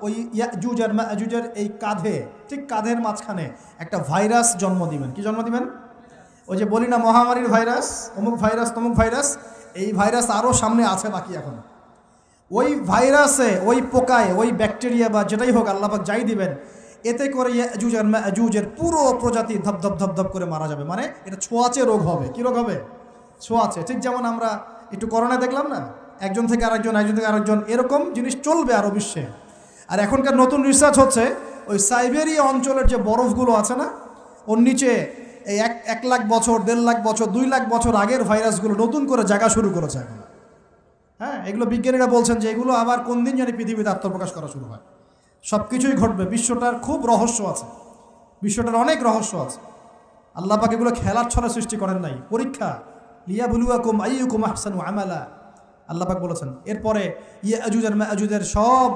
ওই ইয়াজুজ আর মাজুজের এই কাঁধে, ঠিক কাঁধের মাঝখানে একটা ভাইরাস জন্ম দিবেন। কি জন্ম দিবেন? ওই যে বলি না মহামারীর ভাইরাস, অমুক ভাইরাস তমুক ভাইরাস, এই ভাইরাস আরও সামনে আছে বাকি এখন। ওই ভাইরাসে, ওই পোকায়, ওই ব্যাকটেরিয়া বা যেটাই হোক আল্লাহ পাক যাই দিবেন, এতে করে ইয়াজুজ আর মাজুজের পুরো প্রজাতি ধপ ধপ ধপ করে মারা যাবে। মানে এটা ছোঁয়াচে রোগ হবে। কি রোগ হবে? ছোঁয়াচে। ঠিক যেমন আমরা একটু করোনা দেখলাম না, একজন থেকে আরেকজন, একজন থেকে আরেকজন, এরকম জিনিস চলবে আরও বিশ্বে। আর এখনকার নতুন রিসার্চ হচ্ছে ওই সাইবেরিয়া অঞ্চলের যে বরফগুলো আছে না, ওর নিচে এই 1 লাখ বছর, 1.5 লাখ বছর, 2 লাখ বছর আগের ভাইরাসগুলো নতুন করে জায়গা শুরু করেছে এখন। হ্যাঁ, এগুলো বিজ্ঞানীরা বলছেন যে এগুলো আবার কোন দিন জানি পৃথিবীতে আত্মপ্রকাশ করা শুরু হয়। সব কিছুই ঘটবে। বিশ্বটার খুব রহস্য আছে, বিশ্বটার অনেক রহস্য আছে। আল্লাহ পাক এগুলো খেলার ছলে সৃষ্টি করেন নাই, পরীক্ষা। লিয়াবলুয়াকুম আইয়ুকুম আহসানু আমালা, আল্লাহ পাক বলেছেন। এরপরে ইয়াজুজ আর মাজুজের সব